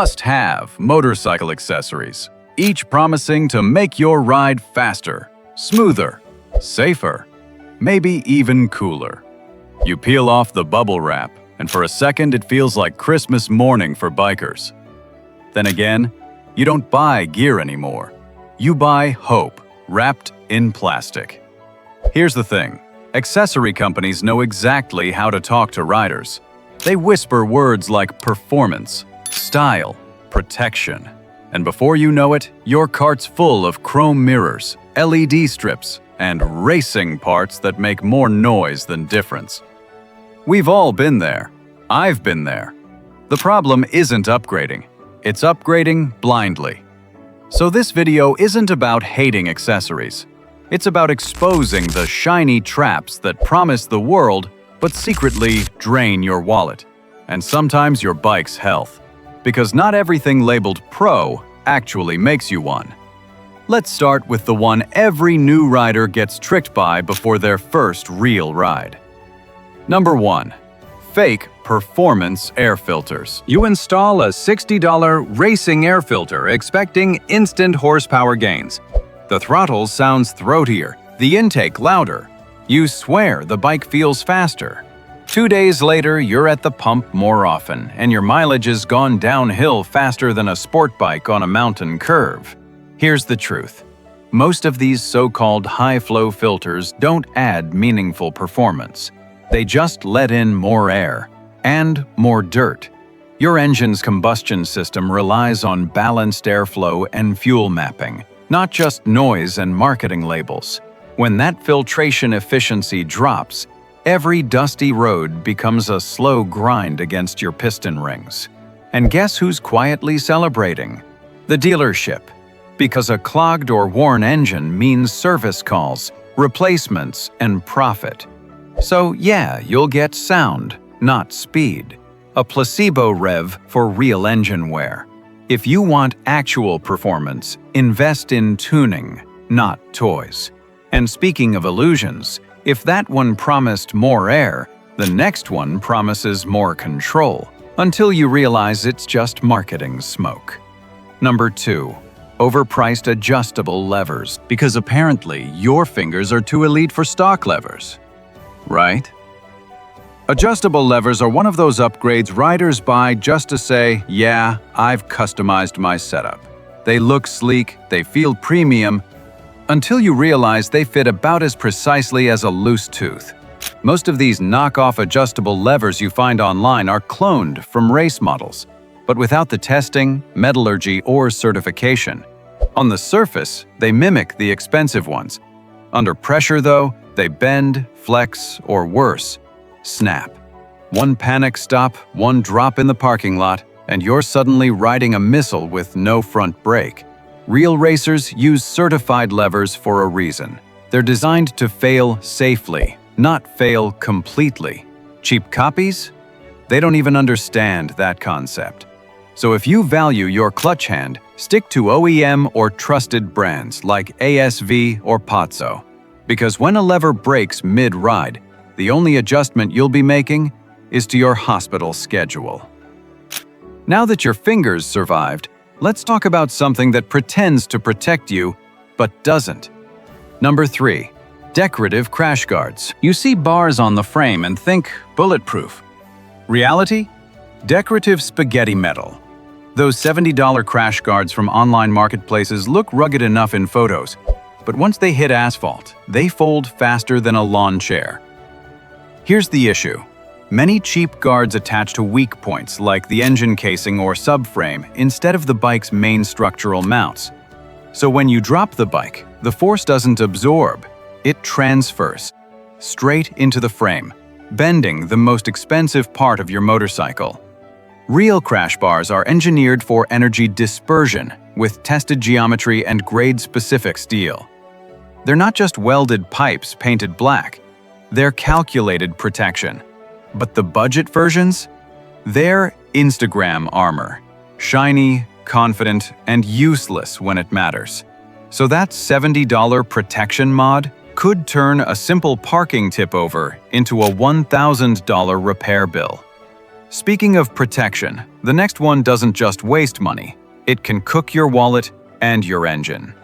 Must-have motorcycle accessories, each promising to make your ride faster, smoother, safer, maybe even cooler. You peel off the bubble wrap, and for a second it feels like Christmas morning for bikers. Then again, you don't buy gear anymore. You buy hope, wrapped in plastic. Here's the thing. Accessory companies know exactly how to talk to riders. They whisper words like performance, style, protection. And before you know it, your cart's full of chrome mirrors, LED strips, and racing parts that make more noise than difference. We've all been there. I've been there. The problem isn't upgrading. It's upgrading blindly. So this video isn't about hating accessories. It's about exposing the shiny traps that promise the world but secretly drain your wallet, and sometimes your bike's health. Because not everything labeled pro actually makes you one. Let's start with the one every new rider gets tricked by before their first real ride. Number 1. Fake performance air filters. You install a $60 racing air filter expecting instant horsepower gains. The throttle sounds throatier, the intake louder. You swear the bike feels faster. 2 days later, you're at the pump more often, and your mileage has gone downhill faster than a sport bike on a mountain curve. Here's the truth. Most of these so-called high-flow filters don't add meaningful performance. They just let in more air and more dirt. Your engine's combustion system relies on balanced airflow and fuel mapping, not just noise and marketing labels. When that filtration efficiency drops, every dusty road becomes a slow grind against your piston rings. And guess who's quietly celebrating? The dealership. Because a clogged or worn engine means service calls, replacements, and profit. So yeah, you'll get sound, not speed. A placebo rev for real engine wear. If you want actual performance, invest in tuning, not toys. And speaking of illusions, if that one promised more air, the next one promises more control, until you realize it's just marketing smoke. Number 2. Overpriced adjustable levers, because apparently your fingers are too elite for stock levers. Right? Adjustable levers are one of those upgrades riders buy just to say, yeah, I've customized my setup. They look sleek, they feel premium, until you realize they fit about as precisely as a loose tooth. Most of these knockoff adjustable levers you find online are cloned from race models, but without the testing, metallurgy, or certification. On the surface, they mimic the expensive ones. Under pressure, though, they bend, flex, or worse, snap. One panic stop, one drop in the parking lot, and you're suddenly riding a missile with no front brake. Real racers use certified levers for a reason. They're designed to fail safely, not fail completely. Cheap copies? They don't even understand that concept. So if you value your clutch hand, stick to OEM or trusted brands like ASV or Pozzo. Because when a lever breaks mid-ride, the only adjustment you'll be making is to your hospital schedule. Now that your fingers survived, let's talk about something that pretends to protect you, but doesn't. Number 3. Decorative crash guards. You see bars on the frame and think bulletproof. Reality? Decorative spaghetti metal. Those $70 crash guards from online marketplaces look rugged enough in photos, but once they hit asphalt, they fold faster than a lawn chair. Here's the issue. Many cheap guards attach to weak points like the engine casing or subframe instead of the bike's main structural mounts. So when you drop the bike, the force doesn't absorb, it transfers straight into the frame, bending the most expensive part of your motorcycle. Real crash bars are engineered for energy dispersion with tested geometry and grade-specific steel. They're not just welded pipes painted black, they're calculated protection. But the budget versions? They're Instagram armor. Shiny, confident, and useless when it matters. So that $70 protection mod could turn a simple parking tip over into a $1,000 repair bill. Speaking of protection, the next one doesn't just waste money. It can cook your wallet and your engine.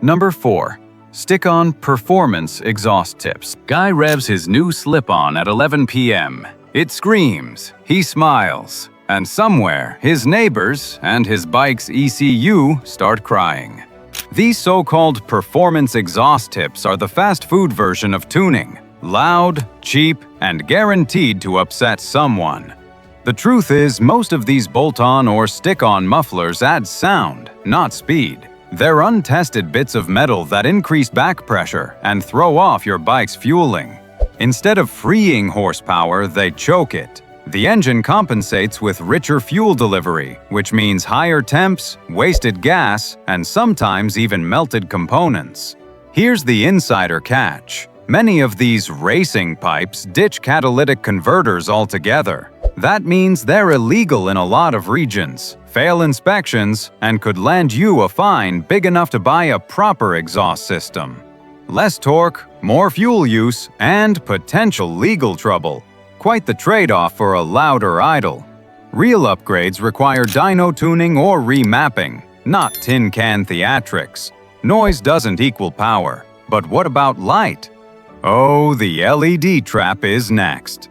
Number 4. Stick-on performance exhaust tips. Guy revs his new slip-on at 11 p.m. It screams, he smiles, and somewhere his neighbors and his bike's ECU start crying. These so-called performance exhaust tips are the fast food version of tuning. Loud, cheap, and guaranteed to upset someone. The truth is, most of these bolt-on or stick-on mufflers add sound, not speed. They're untested bits of metal that increase back pressure and throw off your bike's fueling. Instead of freeing horsepower, they choke it. The engine compensates with richer fuel delivery, which means higher temps, wasted gas, and sometimes even melted components. Here's the insider catch. Many of these racing pipes ditch catalytic converters altogether. That means they're illegal in a lot of regions, fail inspections, and could land you a fine big enough to buy a proper exhaust system. Less torque, more fuel use, and potential legal trouble. Quite the trade-off for a louder idle. Real upgrades require dyno tuning or remapping, not tin can theatrics. Noise doesn't equal power. But what about light? Oh, the LED trap is next.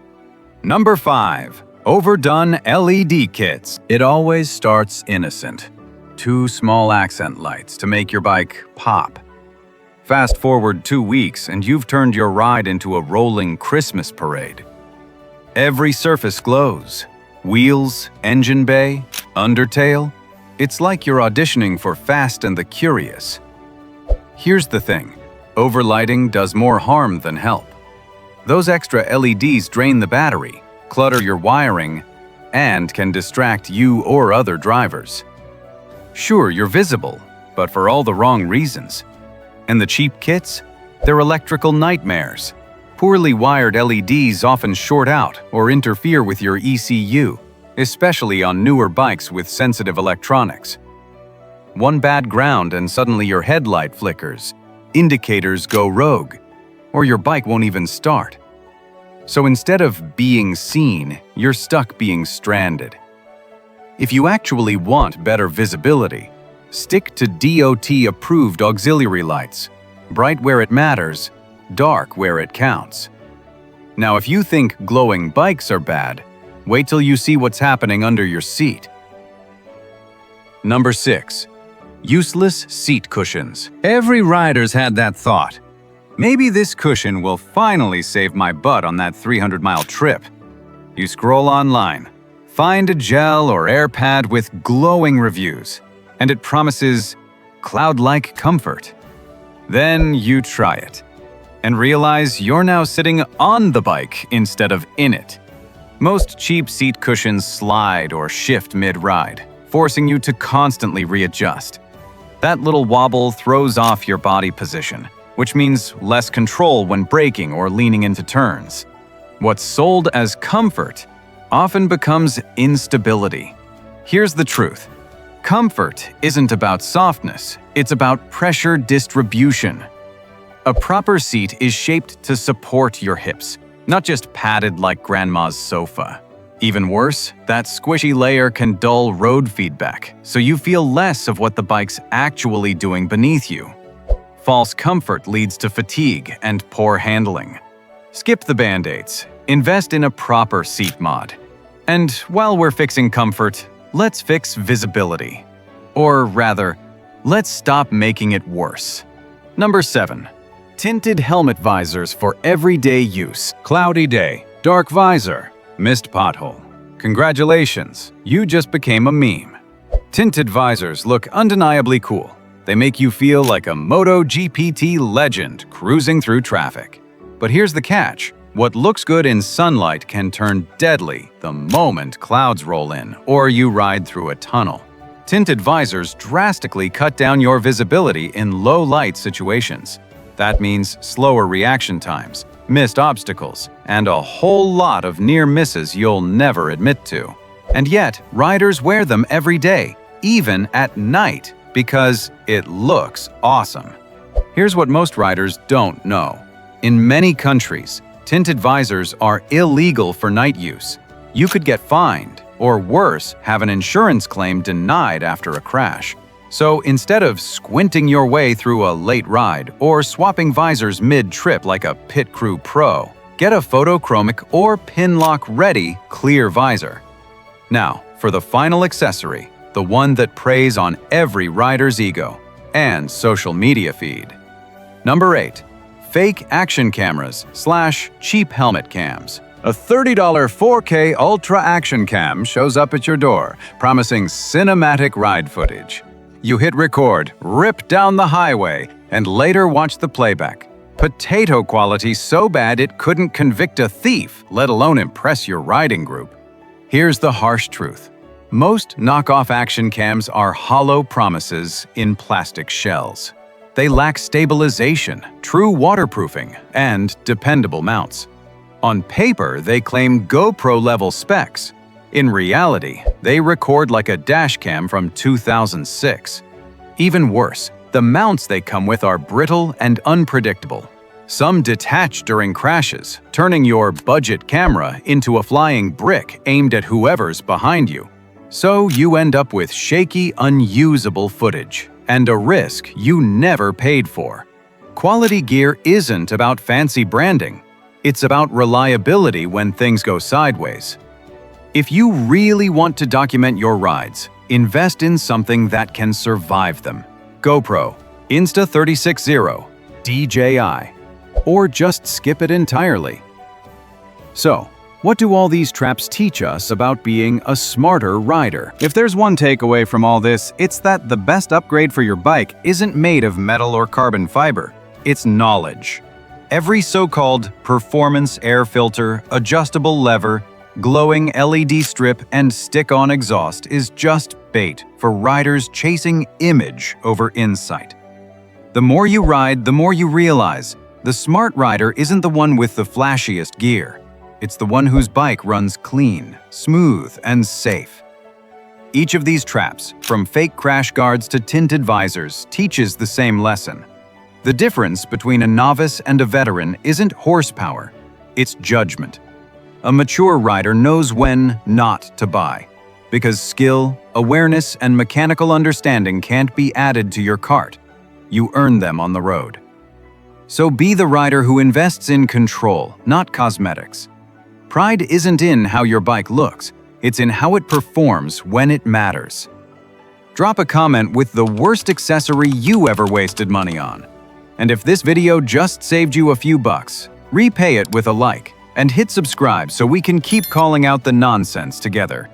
Number 5. Overdone LED kits. It always starts innocent. 2 small accent lights to make your bike pop. Fast forward 2 weeks and you've turned your ride into a rolling Christmas parade. Every surface glows. Wheels, engine bay, undertail. It's like you're auditioning for Fast and the Curious. Here's the thing. Overlighting does more harm than help. Those extra LEDs drain the battery, clutter your wiring, and can distract you or other drivers. Sure, you're visible, but for all the wrong reasons. And the cheap kits? They're electrical nightmares. Poorly wired LEDs often short out or interfere with your ECU, especially on newer bikes with sensitive electronics. One bad ground and suddenly your headlight flickers. Indicators go rogue, or your bike won't even start. So instead of being seen, you're stuck being stranded. If you actually want better visibility, stick to DOT-approved auxiliary lights, bright where it matters, dark where it counts. Now, if you think glowing bikes are bad, wait till you see what's happening under your seat. Number 6. Useless seat cushions. Every rider's had that thought. Maybe this cushion will finally save my butt on that 300-mile trip. You scroll online, find a gel or air pad with glowing reviews, and it promises cloud-like comfort. Then you try it, and realize you're now sitting on the bike instead of in it. Most cheap seat cushions slide or shift mid-ride, forcing you to constantly readjust. That little wobble throws off your body position, which means less control when braking or leaning into turns. What's sold as comfort often becomes instability. Here's the truth. Comfort isn't about softness, it's about pressure distribution. A proper seat is shaped to support your hips, not just padded like grandma's sofa. Even worse, that squishy layer can dull road feedback, so you feel less of what the bike's actually doing beneath you. False comfort leads to fatigue and poor handling. Skip the band-aids. Invest in a proper seat mod. And while we're fixing comfort, let's fix visibility. Or rather, let's stop making it worse. Number 7. Tinted helmet visors for everyday use. Cloudy day, dark visor, missed pothole. Congratulations, you just became a meme. Tinted visors look undeniably cool. They make you feel like a MotoGP legend cruising through traffic. But here's the catch. What looks good in sunlight can turn deadly the moment clouds roll in or you ride through a tunnel. Tinted visors drastically cut down your visibility in low-light situations. That means slower reaction times, missed obstacles, and a whole lot of near misses you'll never admit to. And yet, riders wear them every day, even at night, because it looks awesome. Here's what most riders don't know. In many countries, tinted visors are illegal for night use. You could get fined, or worse, have an insurance claim denied after a crash. So instead of squinting your way through a late ride or swapping visors mid-trip like a pit crew pro, get a photochromic or pin-lock-ready clear visor. Now, for the final accessory, the one that preys on every rider's ego and social media feed. Number 8. Fake action cameras / cheap helmet cams. A $30 4K Ultra Action Cam shows up at your door, promising cinematic ride footage. You hit record, rip down the highway, and later watch the playback. Potato quality so bad it couldn't convict a thief, let alone impress your riding group. Here's the harsh truth. Most knockoff action cams are hollow promises in plastic shells. They lack stabilization, true waterproofing, and dependable mounts. On paper, they claim GoPro-level specs. In reality, they record like a dashcam from 2006. Even worse, the mounts they come with are brittle and unpredictable. Some detach during crashes, turning your budget camera into a flying brick aimed at whoever's behind you. So you end up with shaky, unusable footage, and a risk you never paid for. Quality gear isn't about fancy branding. It's about reliability when things go sideways. If you really want to document your rides, invest in something that can survive them. GoPro, Insta360, DJI, or just skip it entirely. So, what do all these traps teach us about being a smarter rider? If there's one takeaway from all this, it's that the best upgrade for your bike isn't made of metal or carbon fiber. It's knowledge. Every so-called performance air filter, adjustable lever, glowing LED strip, and stick-on exhaust is just bait for riders chasing image over insight. The more you ride, the more you realize the smart rider isn't the one with the flashiest gear. It's the one whose bike runs clean, smooth, and safe. Each of these traps, from fake crash guards to tinted visors, teaches the same lesson. The difference between a novice and a veteran isn't horsepower, it's judgment. A mature rider knows when not to buy, because skill, awareness, and mechanical understanding can't be added to your cart. You earn them on the road. So be the rider who invests in control, not cosmetics. Pride isn't in how your bike looks, it's in how it performs when it matters. Drop a comment with the worst accessory you ever wasted money on. And if this video just saved you a few bucks, repay it with a like and hit subscribe so we can keep calling out the nonsense together.